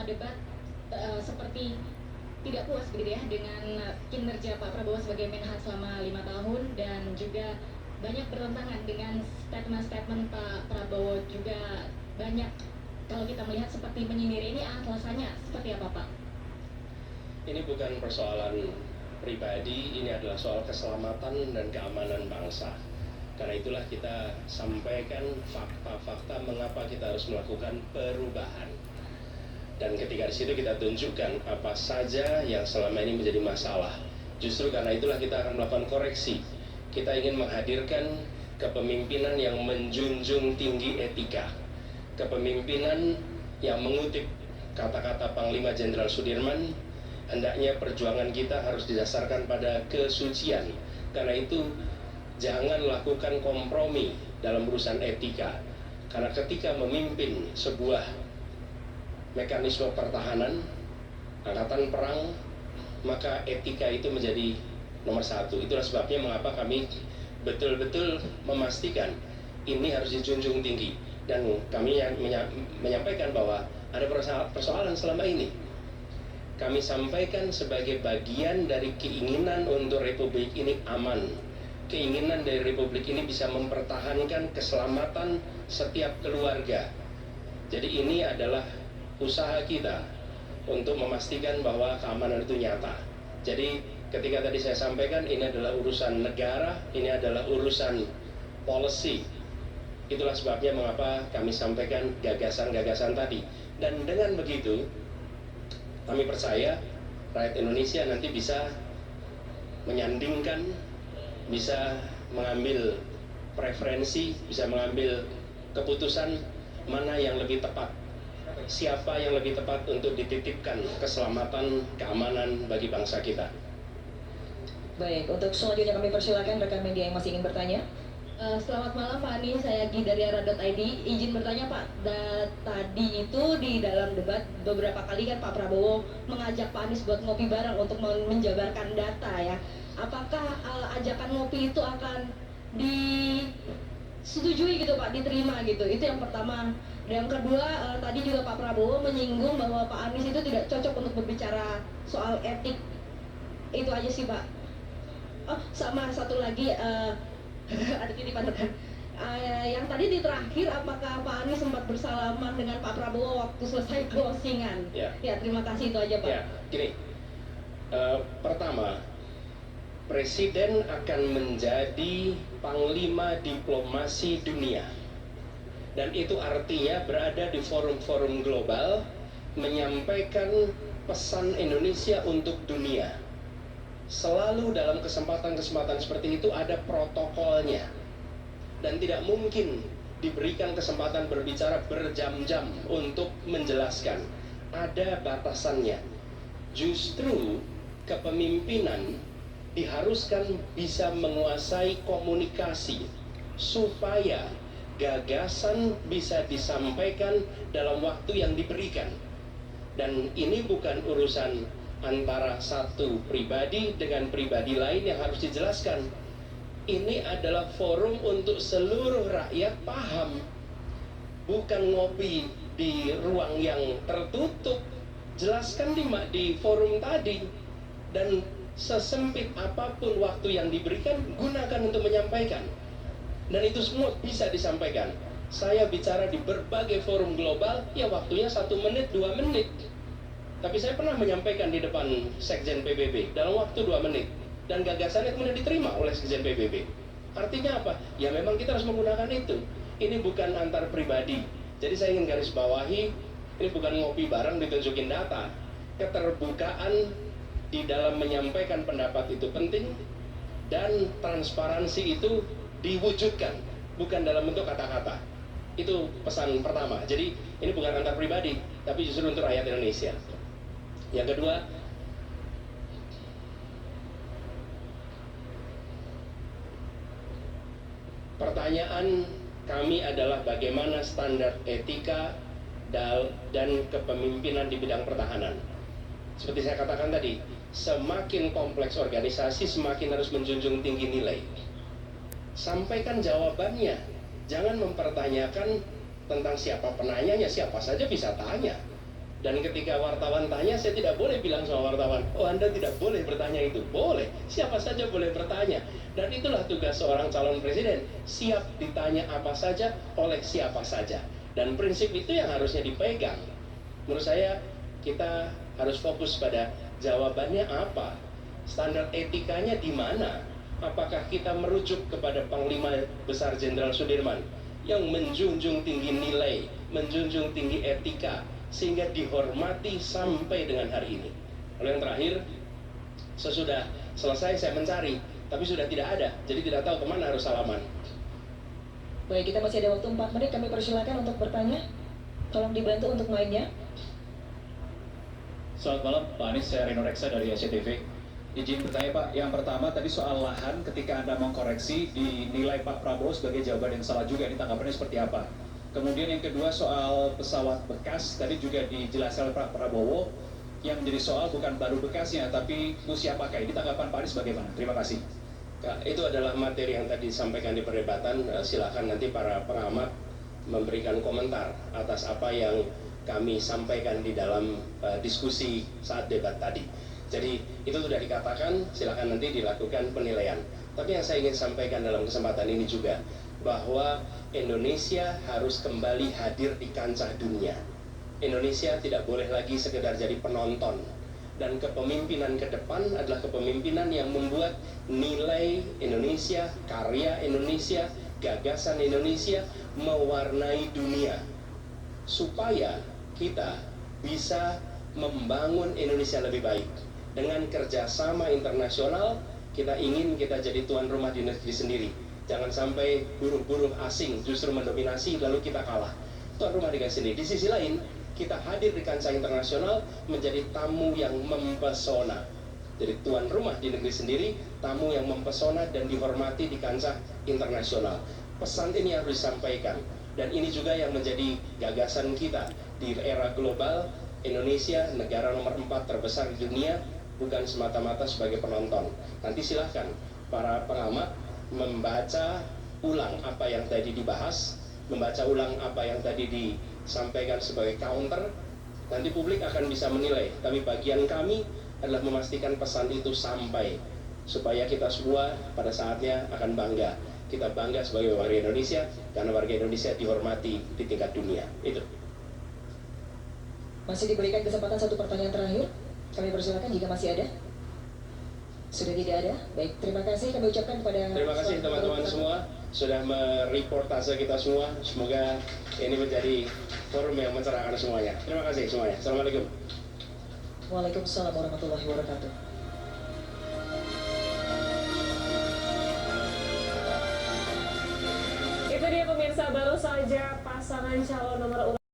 selama debat seperti tidak puas begitu ya dengan kinerja Pak Prabowo sebagai Menhan selama 5 tahun, dan juga banyak bertentangan dengan statement-statement Pak Prabowo juga banyak kalau kita melihat seperti menyindir. Ini alasannya seperti apa Pak? Ini bukan persoalan pribadi, ini adalah soal keselamatan dan keamanan bangsa. Karena itulah kita sampaikan fakta-fakta mengapa kita harus melakukan perubahan. Dan ketika di situ kita tunjukkan apa saja yang selama ini menjadi masalah. Justru karena itulah kita akan melakukan koreksi. Kita ingin menghadirkan kepemimpinan yang menjunjung tinggi etika, kepemimpinan yang mengutip kata-kata Panglima Jenderal Sudirman, hendaknya perjuangan kita harus didasarkan pada kesucian. Karena itu jangan lakukan kompromi dalam urusan etika. Karena ketika memimpin sebuah mekanisme pertahanan, angkatan perang, maka etika itu menjadi nomor satu. Itulah sebabnya mengapa kami betul-betul memastikan ini harus dijunjung tinggi. Dan kami menyampaikan bahwa ada persoalan selama ini. Kami sampaikan sebagai bagian dari keinginan untuk Republik ini aman. Keinginan dari Republik ini bisa mempertahankan keselamatan setiap keluarga. Jadi ini adalah usaha kita untuk memastikan bahwa keamanan itu nyata. Jadi ketika tadi saya sampaikan ini adalah urusan negara, ini adalah urusan policy. Itulah sebabnya mengapa kami sampaikan gagasan-gagasan tadi. Dan dengan begitu kami percaya rakyat Indonesia nanti bisa menyandingkan, bisa mengambil preferensi, bisa mengambil keputusan mana yang lebih tepat, siapa yang lebih tepat untuk dititipkan keselamatan, keamanan bagi bangsa kita. Baik, untuk selanjutnya kami persilakan rekan media yang masih ingin bertanya. Selamat malam Pak Anies, saya Gi dari Ara.id. Izin bertanya Pak, tadi itu di dalam debat beberapa kali kan Pak Prabowo mengajak Pak Anies buat ngopi bareng untuk menjabarkan data ya. Apakah ajakan ngopi itu akan disetujui gitu Pak, diterima gitu? Itu yang pertama. Dan yang kedua, tadi juga Pak Prabowo menyinggung bahwa Pak Anies itu tidak cocok untuk berbicara soal etik. Itu aja sih Pak. Oh, sama satu lagi, ada titipan rekan. Yang tadi di terakhir, apakah Pak Anies sempat bersalaman dengan Pak Prabowo waktu selesai closingan? Ya, terima kasih, itu aja Pak. Ya, gini. Pertama, Presiden akan menjadi panglima diplomasi dunia. Dan itu artinya berada di forum-forum global, menyampaikan pesan Indonesia untuk dunia. Selalu dalam kesempatan-kesempatan seperti itu ada protokolnya. Dan tidak mungkin diberikan kesempatan berbicara berjam-jam untuk menjelaskan. Ada batasannya. Justru kepemimpinan diharuskan bisa menguasai komunikasi supaya gagasan bisa disampaikan dalam waktu yang diberikan. Dan ini bukan urusan antara satu pribadi dengan pribadi lain yang harus dijelaskan. Ini adalah forum untuk seluruh rakyat paham. Bukan ngopi di ruang yang tertutup. Jelaskan di forum tadi. Dan sesempit apapun waktu yang diberikan, gunakan untuk menyampaikan. Dan itu semua bisa disampaikan. Saya bicara di berbagai forum global, ya waktunya 1 menit, 2 menit. Tapi saya pernah menyampaikan di depan Sekjen PBB dalam waktu 2 menit. Dan gagasannya kemudian diterima oleh Sekjen PBB. Artinya apa? Ya memang kita harus menggunakan itu. Ini bukan antar pribadi. Jadi saya ingin garis bawahi, ini bukan ngopi bareng ditunjukin data. Keterbukaan di dalam menyampaikan pendapat itu penting. Dan transparansi itu diwujudkan, bukan dalam bentuk kata-kata. Itu pesan pertama. Jadi ini bukan antar pribadi, tapi justru untuk rakyat Indonesia. Yang kedua, pertanyaan kami adalah bagaimana standar etika dan kepemimpinan di bidang pertahanan. Seperti saya katakan tadi, semakin kompleks organisasi, semakin harus menjunjung tinggi nilai. Sampaikan jawabannya. Jangan mempertanyakan tentang siapa penanyanya, siapa saja bisa tanya. Dan ketika wartawan tanya, saya tidak boleh bilang sama wartawan, oh Anda tidak boleh bertanya itu. Boleh, siapa saja boleh bertanya. Dan itulah tugas seorang calon presiden, siap ditanya apa saja oleh siapa saja. Dan prinsip itu yang harusnya dipegang. Menurut saya, kita harus fokus pada jawabannya apa, standar etikanya di mana. Apakah kita merujuk kepada Panglima Besar Jenderal Sudirman yang menjunjung tinggi nilai, menjunjung tinggi etika, sehingga dihormati sampai dengan hari ini. Lalu yang terakhir, sesudah selesai saya mencari, tapi sudah tidak ada, jadi tidak tahu kemana harus salaman. Baik, kita masih ada waktu 4 menit, kami persilakan untuk bertanya. Tolong dibantu untuk mic-nya. Selamat malam Pak Anies, saya Rino Reksa dari SCTV. Izin bertanya Pak, yang pertama tadi soal lahan, ketika Anda mengkoreksi dinilai Pak Prabowo sebagai jawaban yang salah juga, ini tanggapannya seperti apa? Kemudian yang kedua soal pesawat bekas, tadi juga dijelaskan Pak Prabowo, yang menjadi soal bukan baru bekasnya, tapi usia pakai. Ini tanggapan Pak Anies bagaimana? Terima kasih. Itu adalah materi yang tadi disampaikan di perdebatan. Silakan nanti para pengamat memberikan komentar atas apa yang kami sampaikan di dalam diskusi saat debat tadi. Jadi itu sudah dikatakan, silakan nanti dilakukan penilaian. Tapi yang saya ingin sampaikan dalam kesempatan ini juga, bahwa Indonesia harus kembali hadir di kancah dunia. Indonesia tidak boleh lagi sekedar jadi penonton. Dan kepemimpinan ke depan adalah kepemimpinan yang membuat nilai Indonesia, karya Indonesia, gagasan Indonesia mewarnai dunia. Supaya kita bisa membangun Indonesia lebih baik. Dengan kerjasama internasional, kita ingin kita jadi tuan rumah di negeri sendiri. Jangan sampai buruh-buruh asing justru mendominasi lalu kita kalah. Tuan rumah di negeri sendiri. Di sisi lain, kita hadir di kancah internasional menjadi tamu yang mempesona. Jadi tuan rumah di negeri sendiri, tamu yang mempesona dan dihormati di kancah internasional. Pesan ini harus disampaikan. Dan ini juga yang menjadi gagasan kita di era global. Indonesia, negara nomor 4 terbesar di dunia, bukan semata-mata sebagai penonton. Nanti silahkan para pengamat membaca ulang apa yang tadi dibahas, membaca ulang apa yang tadi disampaikan sebagai counter. Nanti publik akan bisa menilai. Tapi bagian kami adalah memastikan pesan itu sampai, supaya kita semua pada saatnya akan bangga. Kita bangga sebagai warga Indonesia, karena warga Indonesia dihormati di tingkat dunia. Itu. Masih diberikan kesempatan satu pertanyaan terakhir. Kami persilakan jika masih ada. Sudah tidak ada. Baik, terima kasih kami ucapkan kepada terima kasih teman-teman semua sudah mereportase kita semua. Semoga ini menjadi forum yang mencerahkan semuanya. Terima kasih semuanya. Assalamualaikum. Waalaikumsalam warahmatullahi wabarakatuh. Itu dia pemirsa, baru saja pasangan calon nomor urut